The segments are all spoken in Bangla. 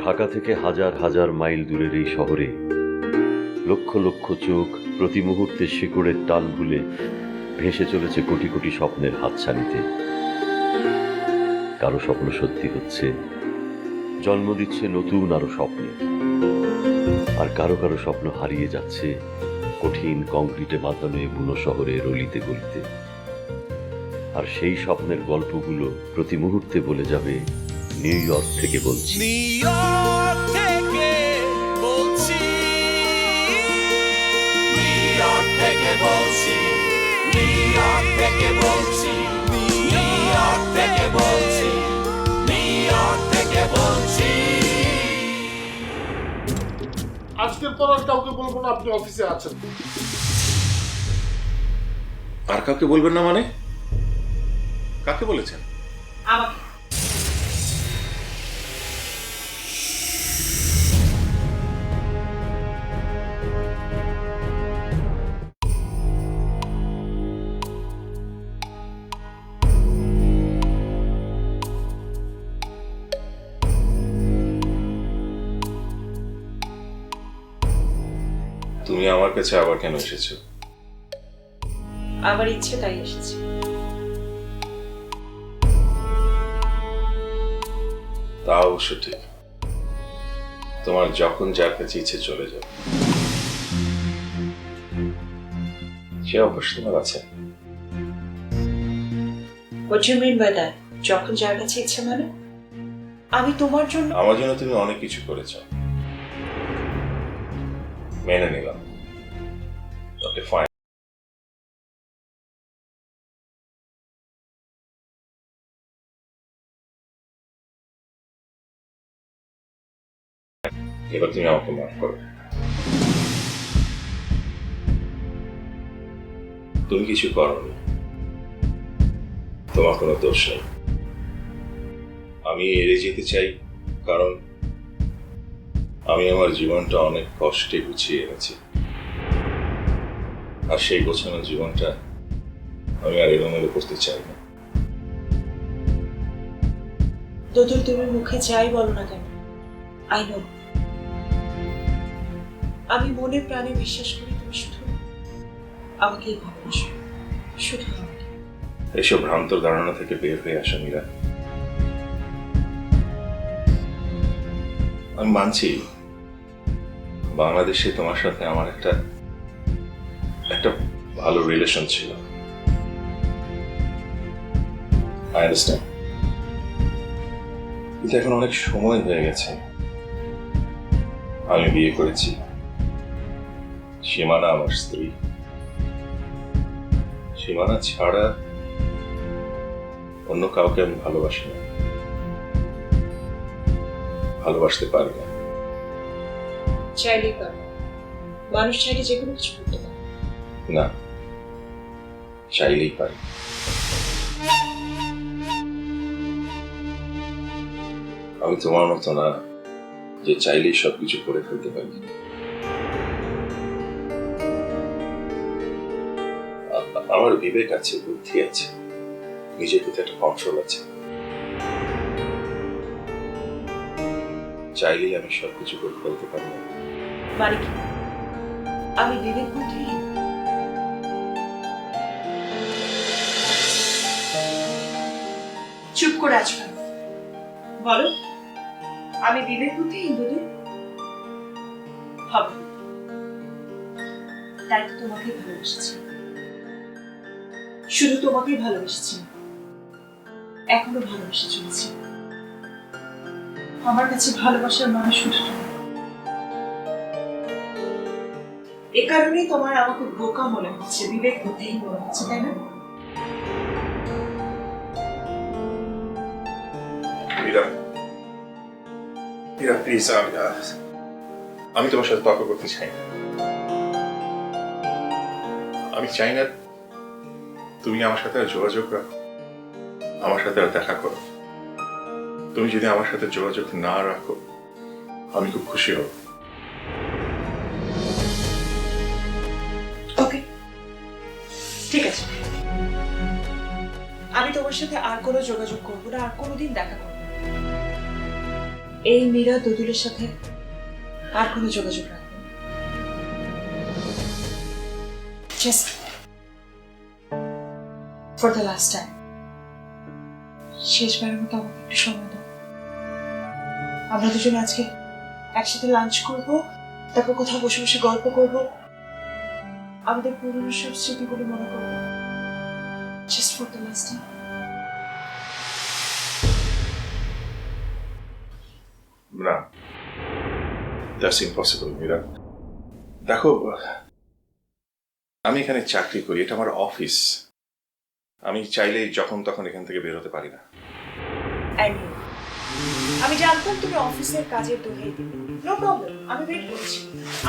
ঢাকা থেকে হাজার হাজার মাইল দূরের এই শহরে লক্ষ লক্ষ চোখ প্রতি মুহূর্তে শিকড়ের টান ভুলে ভেসে চলেছে কোটি কোটি স্বপ্নের হাতছানিতে। কারো স্বপ্ন সত্যি হচ্ছে, জন্ম দিচ্ছে নতুন আরো স্বপ্নে, আর কারো কারো স্বপ্ন হারিয়ে যাচ্ছে কঠিন কংক্রিটে বাঁধানো এই বুনো শহরের অলিতে গলিতে। আর সেই স্বপ্নের গল্পগুলো প্রতি মুহূর্তে বলে যাবে নিউ ইয়র্ক থেকে বলছি। নিউ ইয়র্ক থেকে বলছি, নিউ ইয়র্ক থেকে বলছি, নিউ ইয়র্ক থেকে বলছি, নিউ ইয়র্ক থেকে বলছি, নিউ ইয়র্ক থেকে বলছি। আজকের পর আর কাউকে বলবো না আপনি অফিসে আছেন। আর কাউকে বলবেন না মানে? কাকে বলেছেন? আমাকে। তুমি আমার কাছে আবার কেন এসেছো? আমার ইচ্ছে তাই এসেছি। তা অবশ্য ঠিক, তোমার যখন যার কাছে ইচ্ছে চলে যাও, সে অবশ্য তোমার আছে। What do you mean by that? যখন যার কাছে ইচ্ছে মানে? আমি তোমার জন্য। আমার জন্য তুমি অনেক কিছু করেছো, মেনে নিলাম। Okay fine. এবার তুমি আমাকে মাফ করো। তুমি কিছু করোনি, তোমার কোনো দোষ নেই। আমি এড়িয়ে যেতে চাই কারণ আমি আমার জীবনটা অনেক কষ্টে গুছিয়ে এনেছি, আর সেই গোছানো জীবনটা আমি আর এলোমেলো করতে চাই না। দোদুল, তুমি মুখে যাই বলো না কেন, আই নো, আমি মনে প্রাণে বিশ্বাস করি তুমি শুধু আমাকেই ভালোবাসো, শুধু আমাকে। এইসব ভ্রান্ত ধারণা থেকে বের হয়ে আসো মীরা। আমি মানছি বাংলাদেশে তোমার সাথে আমার একটা ভালো রিলেশন ছিল, আই আন্ডারস্ট্যান্ড, কিন্তু এখন অনেক সময় হয়ে গেছে। আমি বিয়ে করেছি, সীমানা আমার স্ত্রী। সীমানা ছাড়া অন্য কাউকে আমি ভালোবাসি না, ভালোবাসতে পারি না। চাইলেই পারো, মানুষ চাইলে যে কোনো কিছু করতে পারে। না, চাইলেই পারি। আমি তোমার মতো না যে চাইলেই সবকিছু করে ফেলতে পারি। আমার বিবেক আছে, বুদ্ধি আছে, নিজের প্রতি একটা কন্ট্রোল আছে। চাইলেই আমি সবকিছু করে ফেলতে পারি না। মানে কি আমি বিবেক বুদ্ধিহীন? চুপ করে আছো কেন? বলো, আমি বিবেক বুদ্ধিহীন দুদু? হবে, তাই তো তোমাকেই ভালোবেসেছি, শুধু তোমাকেই ভালোবেসেছি, এখনো ভালোবেসে চলেছি। আমার কাছে ভালোবাসার মানে শুধু এ কারণেই তোমার আমাকে বোকা মনে হচ্ছে, বিবেক বুদ্ধিহীন মনে হচ্ছে, তাই না? প্লিজ, আমি তোমার সাথে তর্ক করতে চাই না। আমি চাই না তুমি আমার সাথে আর যোগাযোগ রাখো, আমার সাথে আর দেখা করো। তুমি যদি আমার সাথে যোগাযোগ না রাখো আমি খুব খুশি হব। ওকে, ঠিক আছে, আমি তোমার সাথে আর কোনো যোগাযোগ করবো না, আর কোনোদিন দেখা করবো না। এই মীরা দুদুলের সাথে আর কোনো যোগাযোগ রাখবে না। Just for the last time, শেষবারের মতো আমাকে একটু সময় দাও। আমরা দুজনে আজকে একসাথে লাঞ্চ করব, তারপর কোথাও বসে বসে গল্প করব, আমাদের পুরনো সব স্মৃতিগুলো মনে করব। Just for the last time. না, দ্যাটস ইম্পসিবল মীরা। দেখো, আমি এখানে চাকরি করি, এটা আমার অফিস। আমি চাইলেই যখন তখন এখান থেকে বের হতে পারি না। I knew. আমি জানতাম তুমি অফিসের কাজের দোহাই দিবে। নো প্রবলেম, আমি ওয়েট করছি।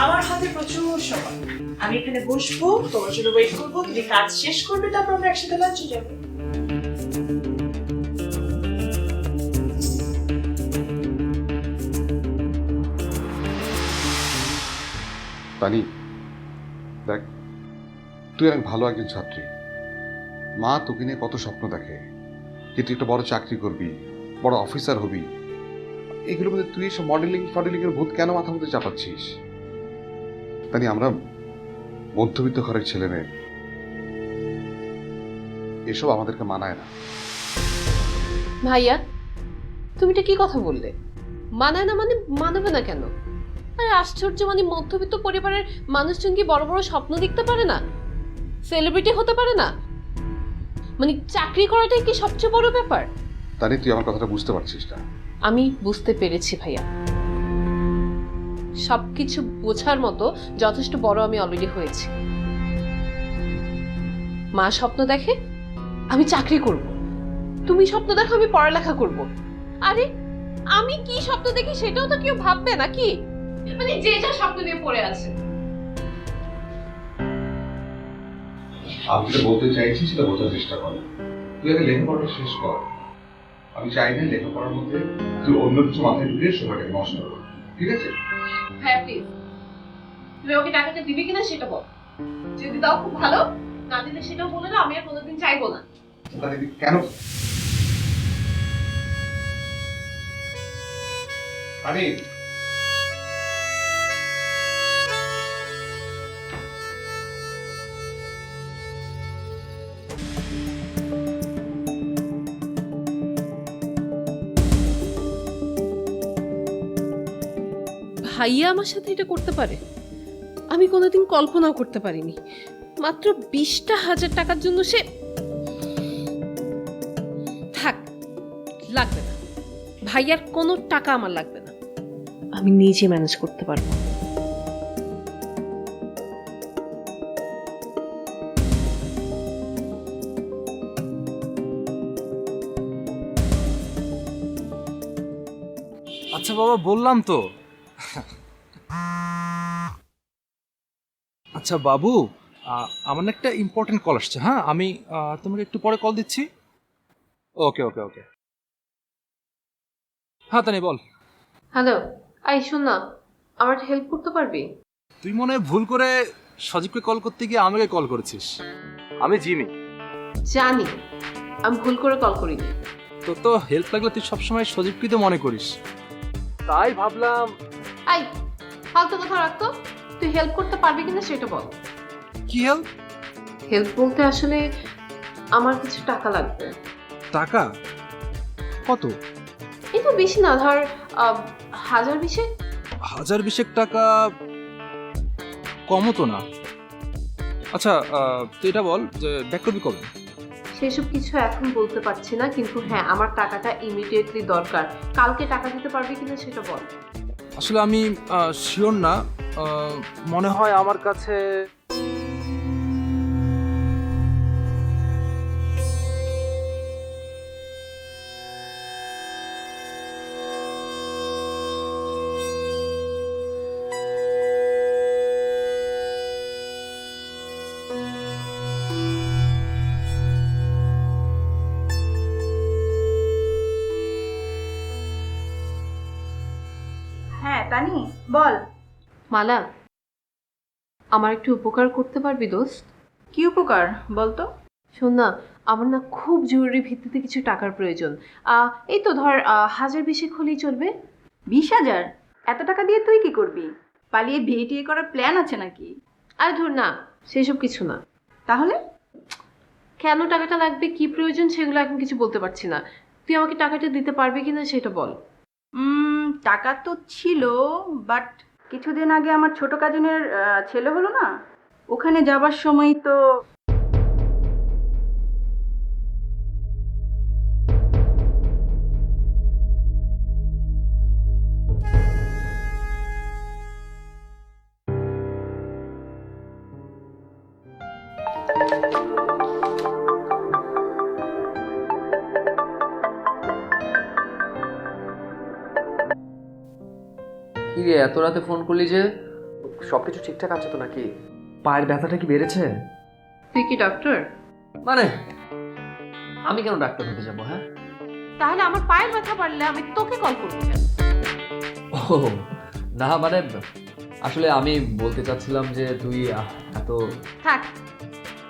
আমার হাতে প্রচুর সময়। আমি এখানে বসবো, তোমার জন্য ওয়েট করবো, তুমি কাজ শেষ করবে, তারপর আমরা একসাথে লাঞ্চে যাবো। তানি, দেখ, তুই অনেক ভালো একজন ছাত্রী। মা তোকে নিয়ে কত স্বপ্ন দেখে যে তুই একটা বড় চাকরি করবি, বড় অফিসার হবি। এগুলোর মধ্যে তুই এসব মডেলিং এর ভূত কেন মাথার মধ্যে চাপাচ্ছিস? তানি, আমরা মধ্যবিত্ত ঘরের ছেলে মেয়ে, এসব আমাদেরকে মানায় না। ভাইয়া, তুমি এটা কি কথা বললে? মানায় না মানে মানাবে না কেন? আরে আশ্চর্য, মানে মধ্যবিত্ত পরিবারের মানুষজন কি বড় বড় স্বপ্ন দেখতে পারে না? সেলিব্রিটি হতে পারে না? মানে চাকরি করাটাই কি সবচেয়ে বড় ব্যাপার? তানি, তুই আমার কথাটা বুঝতে পারছিস না। আমি বুঝতে পেরেছি ভাইয়া, সবকিছু বোঝার মতো যথেষ্ট বড় আমি অলরেডি হয়েছি। মা স্বপ্ন দেখে আমি চাকরি করব, তুমি স্বপ্ন দেখো আমি পড়ালেখা করব। আরে আমি কি স্বপ্ন দেখি সেটাও তো কেউ ভাববে নাকি? মানে যে যা স্বপ্ন নিয়ে পড়ে আছে। আমি যেটা বলতে চাইছি সেটা বোঝার চেষ্টা কর। তুই আগে লেখাপড়াটা শেষ কর। আমি চাই না লেখাপড়ার মধ্যে তুই অন্য কিছু মাথায় ঢুকিয়ে সময়টাকে নষ্ট কর, ঠিক আছে? হ্যাঁ প্লিজ, তুমি ওকে টাকাটা দিবে কিনা সেটা বল। যদি দাও খুব ভালো, না দিলে সেটাও বলে দাও, আমি আর কোনোদিন চাইবো না। তাহলে কেন আমি ভাইয়া আমার সাথে এটা করতে পারে? আমি কোনোদিন কল্পনাও করতে পারিনি। মাত্র 20,000 টাকার জন্য সে থাক, লাগবে না ভাইয়ার কোনো টাকা, আমার লাগবে না। আমি নিজে ম্যানেজ করতে পারবো। আচ্ছা বাবা, বললাম তো। আচ্ছা বাবু, আমার না একটা ইম্পর্টেন্ট কল আসছে। হ্যাঁ, আমি তোমাকে একটু পরে কল দিচ্ছি। ওকে ওকে ওকে। হ্যাঁ তানি, বল। হ্যালো, আই শোন না, আমার একটা হেল্প করতে পারবি? তুই মনে হয় ভুল করে সজীবকে কল করতে গিয়ে আমাকে কল করেছিস। আমি জিমি। জানি আমি ভুল করে কল করিনি। তোর তো হেল্প লাগলে তুই সবসময় সজীবকে তো মনে করিস, তাই ভাবলাম। আই ফালতু কথা রাখতো, তুই হেল্প করতে পারবি কিনা সেটা বল। কি হেল্প? হেল্প বলতে আসলে আমার কিছু টাকা লাগবে। টাকা? কত? এই তো বেশি না, ধর 1,000-20। 1,000-20 টাকা কমও তো না। আচ্ছা, তুই এটা বল যে ব্যাক করবি কবে? সেসব কিছু এখন বলতে পারছি না, কিন্তু হ্যাঁ আমার টাকাটা ইমিডিয়েটলি দরকার। কালকে টাকা দিতে পারবি কিনা সেটা বল। আসলে আমি শিওর না, মনে হয় আমার কাছে হ্যাঁ তানি, বল। মালা, আমার একটু উপকার করতে পারবি দোস্ত? কি উপকার বলতো? শোন না, আমার না খুব জরুরি ভিত্তিতে কিছু টাকার প্রয়োজন। এই তো ধর 1,000-20 হলেই চলবে। 20,000? এত টাকা দিয়ে তুই কি করবি? পালিয়ে বিয়ে টিয়ে করার প্ল্যান আছে নাকি? আরে ধর না, সেসব কিছু না। তাহলে কেন টাকাটা লাগবে, কি প্রয়োজন, সেগুলো এখন কিছু বলতে পারছি না। তুই আমাকে টাকাটা দিতে পারবি কিনা সেটা বল। টাকা তো ছিল, বাট কিছুদিন আগে আমার ছোট কাজিনের ছেলে হলো না, ওখানে যাবার সময় তো কি রে, এত রাতে ফোন করলি যে? সবকিছু ঠিকঠাক আছে তো নাকি? পায়ের ব্যথাটা কি বেড়েছে? তুই কি ডক্টর? মানে আমি কেন ডাক্তার হতে যাবো? হ্যাঁ, তাহলে আমার পায়ের ব্যথা বাড়লে আমি তোকে কল করবো কেন? ও না, মানে আসলে আমি বলতে চাচ্ছিলাম যে তুই এত... থাক,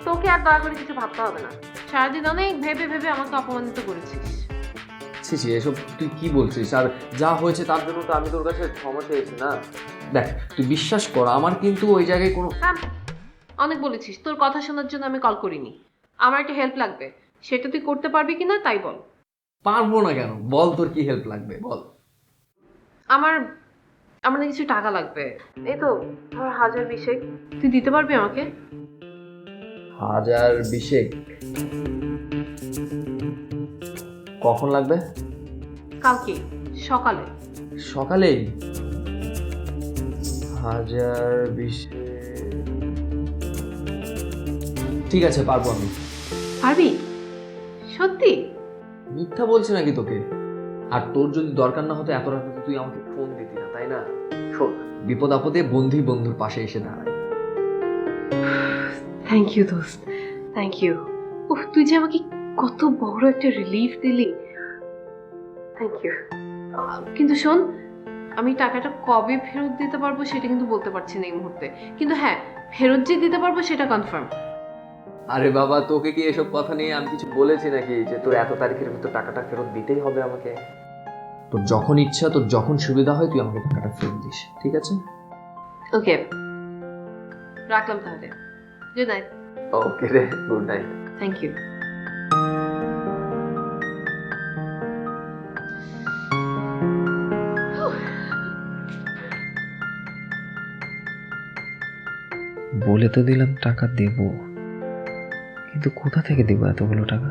তোকে আর দয়া করে কিছু ভাবতে হবে না। সারাদিন অনেক ভেবে ভেবে আমাকে অপমানিত করেছিস। ছি ছি, এসব তুই কি বলছিস? আর যা হয়েছে তার জন্য তো আমি তোর কাছে ক্ষমা চেয়েছি না। দেখ, তুই বিশ্বাস কর, আমার কিন্তু ওই জায়গায় কোনো... থাম, অনেক বলেছিস। তোর কথা শোনার জন্য আমি কল করিনি। আমার একটা হেল্প লাগবে, সেটা তুই করতে পারবি কিনা তাই বল। পারবো না কেন? বল, তোর কি হেল্প লাগবে বল। আমার আমার না কিছু টাকা লাগবে। এই তো ধর 1,020 তুই দিতে পারবি আমাকে? 1,020? কখন লাগবে? কালকে সকালে। সকালেই? 1,020? ঠিক আছে, পারবো আমি। পারবি সত্যি? মিথ্যা বলছি নাকি তোকে? আর তোর যদি দরকার না হতো এত রাতে তুই আমাকে ফোন দিতি না, তাই না? শোন, বিপদ আপদে বন্ধুই বন্ধুর পাশে এসে দাঁড়ায়। থ্যাংক ইউ দোস্ত, থ্যাংক ইউ। উফ, তুই যে আমাকে কত বড় একটা রিলিফ দিলি। Thank you. কিন্তু শোন, আমি টাকাটা কবে ফেরত দিতে পারবো সেটা কিন্তু বলতে পারছি না এই মুহূর্তে। কিন্তু হ্যাঁ, ফেরত যে দিতে পারবো সেটা কনফার্ম। আরে বাবা, তোকে কি এসব কথা নিয়ে আমি কিছু বলেছি নাকি যে তোর এত তারিখের ভিতর টাকাটা ফেরত দিতেই হবে আমাকে? তোর যখন ইচ্ছা, তোর যখন সুবিধা হয় তুই আমাকে টাকাটা ফেরত দিস, ঠিক আছে? ওকে, রাখলাম তাহলে। Good night. ওকে রে, গুড নাইট। Thank you. বলে তো দিলাম টাকা দেব, কিন্তু কোথা থেকে দেবো এতগুলো টাকা?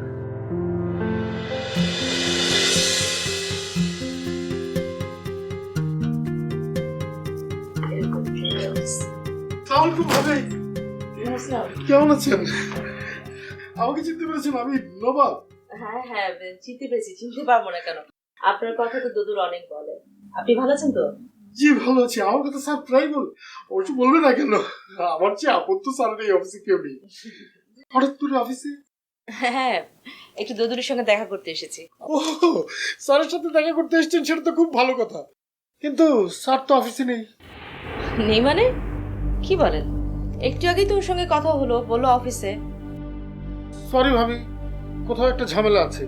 ভাবে কেমন আছেন? আমাকে চিনতে পেরেছেন? আমি নবাব। হ্যাঁ হ্যাঁ, চিনতে পেরেছি। চিনতে পারবো না কেন? আপনার কথা তো দুদুর অনেক বলে। আপনি ভালো আছেন তো? জি ভালো আছি। আমার কথা স্যার প্রায় বল, অবশ্য বলবে না কেন? আমার চেয়ে আপন তো স্যারের এই অফিসে কেউ নেই। হঠাৎ করে অফিসে? হ্যাঁ, একটু দুদুরের সঙ্গে দেখা করতে এসেছি। ও, স্যারের সাথে দেখা করতে এসেছেন, সেটা তো খুব ভালো কথা। কিন্তু স্যার তো অফিসে নেই। নেই মানে? কি বলেন? একটু আগেই তো ওর সঙ্গে কথা হলো, বললো অফিসে। সরি ভাবি, কোথাও একটা ঝামেলা আছে।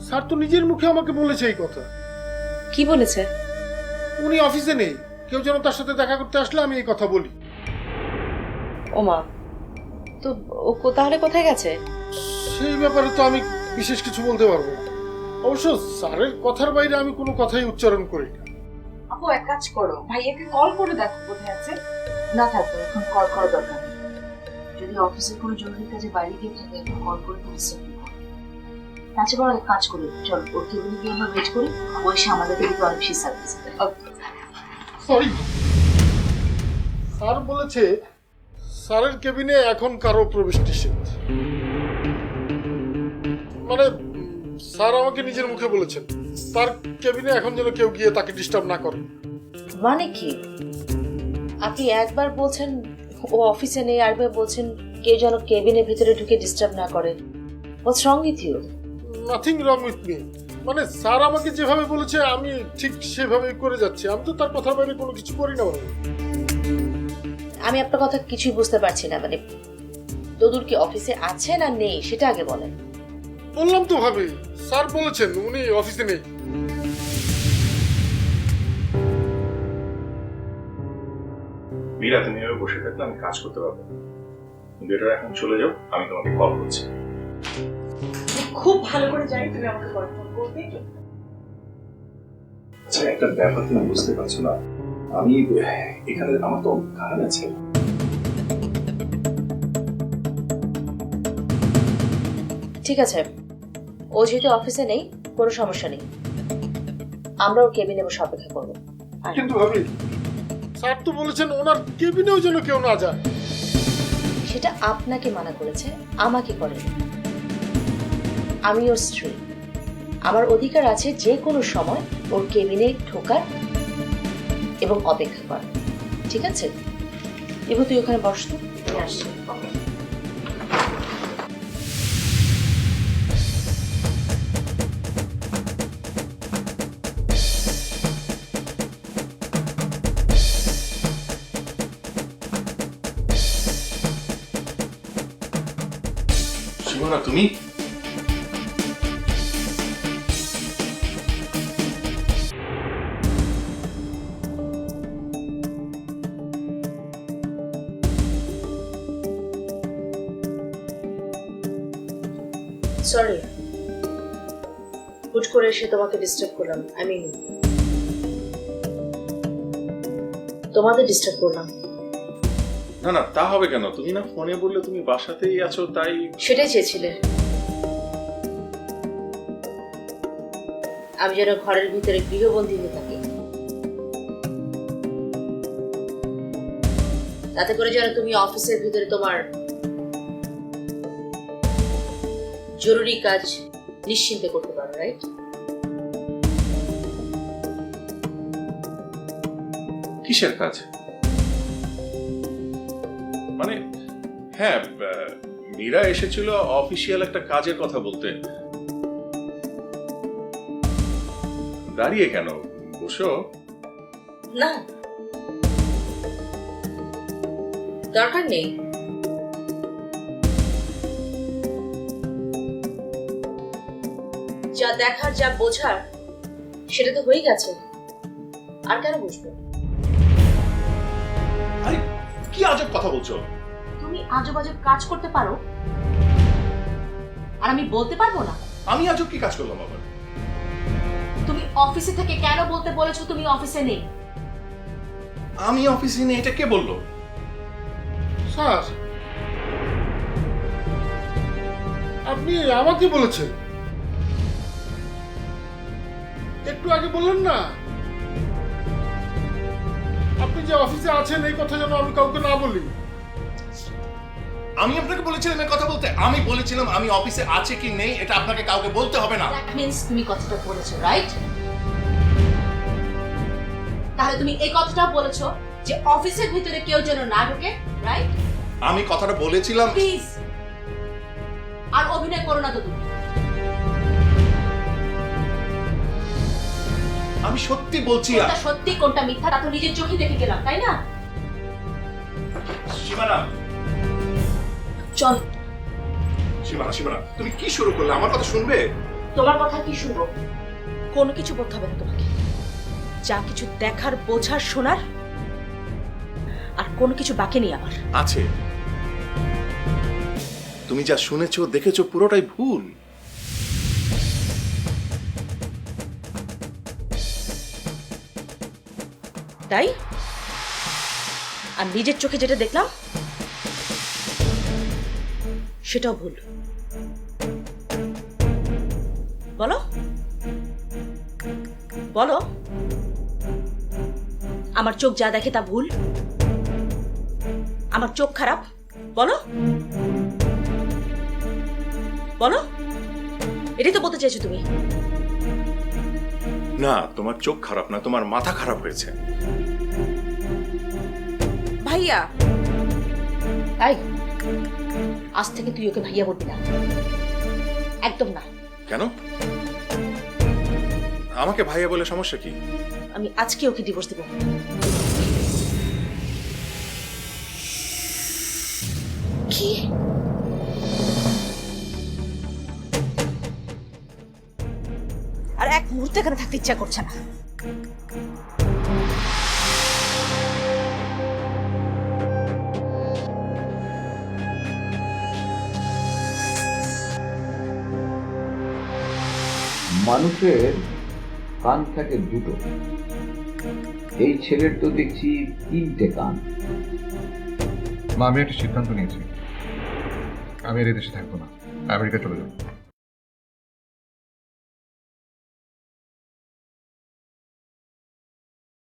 স্যার তো নিজের মুখে আমাকে বলেছে এই কথা। কি বলেছে? উনি অফিসে নেই, কেউ যেন তার সাথে দেখা করতে আসলে আমি এই কথা বলি। ওমা, তো ও তাহলে কোথায় গেছে? সেই ব্যাপারে তো আমি বিশেষ কিছু বলতে পারবো না। অবশ্য স্যারের কথার বাইরে আমি কোনো কথাই উচ্চারণ করি না। আপু, এক কাজ করো, ভাইয়াকে কল করে দেখো কোথায় আছে। না থাকতো, এখন কল করা দরকার নেই। যদি অফিসের কোনো জরুরি কাজে বাইরে গিয়ে থাকে, কল করে তো ডিস্টার্ব করবো। আচ্ছা, বড় এক কাজ করি, চল ওর কেবিনে গিয়ে আমরা ওয়েট করি। ওই সে আমাদেরকে দিতে অনেক বেশি সার্ভিস। সরি, স্যার বলেছে স্যারের কেবিনে এখন কারো প্রবেশ নিষেধ। মানে স্যার আমাকে নিজের মুখে বলেছেন তার কেবিনে এখন যেন কেউ গিয়ে তাকে ডিস্টার্ব না করে। মানে কি? আপনি একবার বলছেন ও অফিসে নেই, আরেকবার বলছেন কেউ যেন কেবিনের ভিতরে ঢুকে ডিস্টার্ব না করে। What's wrong with you? Nothing wrong with me. মানে স্যার আমাকে যেভাবে বলেছে আমি ঠিক সেভাবেই করে যাচ্ছি। আমি তো তার কথার বাইরে কোনো কিছু করি না। আমি আপনার কথা কিছুই বুঝতে পারছি না। মানে দুদুর কি অফিসে আছে না নেই সেটা আগে বলেন। বললাম তো ভাবি, স্যার বলেছেন উনি অফিসে নেই। মীরা, তুমি এভাবে বসে থাকলে আমি কাজ করতে পারবো না। তুমি বেটার এখন চলে যাও, আমি তোমাকে কল করছি। খুব ভালো করে জানি তুমি আমাকে কল করবে। আচ্ছা, একটা ব্যাপার তুমি বুঝতে পারছো না, আমি এখানে আমার তো কারণ আছে। ঠিক আছে, ও যেহেতু অফিসে নেই কোনো সমস্যা নেই, আমরা ওর কেবিনে বসে অপেক্ষা করবো। কিন্তু ভাবি, স্যার তো বলেছেন ওনার কেবিনেও যেন কেউ না যায়। সেটা আপনাকে মানা করেছে, আমাকে করেনি। আমি ওর স্ত্রী, আমার অধিকার আছে যে কোনো সময় ওর কেবিনে ঢোকার এবং অপেক্ষা করার। ঠিক আছে, এবার তুই ওখানে বস তো, আমি আসছি। সীমানা, তুমি সরি, হুট করে এসে তোমাকে ডিস্টার্ব করলাম। তোমাদের ডিস্টার্ব করলাম। না না, তা হবে কেন? তুমি না ফোনে বললে তুমি বাসাতেই আছো, তাই। সেটাই চেয়েছিলে আমি যেন ঘরের ভিতরে গৃহবন্দী হয়ে থাকি, তাতে করে যেন তুমি অফিসের ভিতরে তোমার জরুরি কাজ নিশ্চিন্তে করতে পারো, রাইট? কিসের কাজ? মানে হ্যাঁ, মীরা এসেছিল অফিসিয়াল একটা কাজের কথা বলতে। দাঁড়িয়ে কেন, বসো। না, দরকার নেই। যা দেখার, যা বোঝার, সেটা তো হয়ে গেছে, আর কেন বুঝবো? আরে কি আজব কথা বলছো? তুমি আজব আজব কাজ করতে পারো আর আমি বলতে পারবো না? আমি আজব কি কাজ করলাম আবার? তুমি অফিসে থেকে কেন বলতে বলেছো তুমি অফিসে নেই? আমি অফিসে নেই এটা কে বললো? স্যার, আপনি আমাকে বলেছেন, একটু আগে বললেন না আপনি যে অফিসে আছেন এই কথা যেন আমি কাউকে না বলি। আমি আপনাকে বলেছিলাম এই কথা বলতে? আমি বলেছিলাম আমি অফিসে আছে কি নেই এটা আপনাকে কাউকে বলতে হবে না। দ্যাট মিন্স তুমি কথাটা বলেছো, রাইট? তাহলে তুমি এই কথাটা বলেছো যে অফিসের ভিতরে কেউ যেন না ঢোকে, রাইট? আমি কথাটা বলেছিলাম। প্লিজ আর অভিনয় করো না তো তুমি। আমি সত্যি বলছি। কোনটা সত্যি কোনটা মিথ্যা তা তো নিজের চোখে দেখে গেলাম, তাই না? সীমানা, চল। সীমানা, সীমানা, তুমি কি শুরু করলে? আমার কথা শুনবে? তোমার কথা কি শুনবো? কোনো কিছু বলতে হবে না তোমাকে। যা কিছু দেখার, বোঝার, শোনার আর কোনো কিছু বাকি নেই আমার। আছে। তুমি যা শুনেছো দেখেছো পুরোটাই ভুল। তাই? আর নিজের চোখে যেটা দেখলাম সেটাও ভুল। বলো বলো, আমার চোখ যা দেখে তা ভুল? আমার চোখ খারাপ? বলো বলো, এটাই তো বলতে চাইছো তুমি। না, তোমার চোখ খারাপ না, তোমার মাথা খারাপ হয়েছে। ভাইয়া, এই আজ থেকে তুই ওকে ভাইয়া বলবি না, একদম না। কেন? আমাকে ভাইয়া বলে সমস্যা কি? আমি আজকে ওকে ডিভোর্স দেব। কি? আর এক মুহূর্তে এখানে থাকতে ইচ্ছা করছে না। মানুষের কান থাকে দুটো, এই ছেলের তো দেখছি 3টে কান। মা, আমি একটা সিদ্ধান্ত নিয়েছি, আমি আর এই দেশে থাকবো না, আমেরিকা চলে যাবো।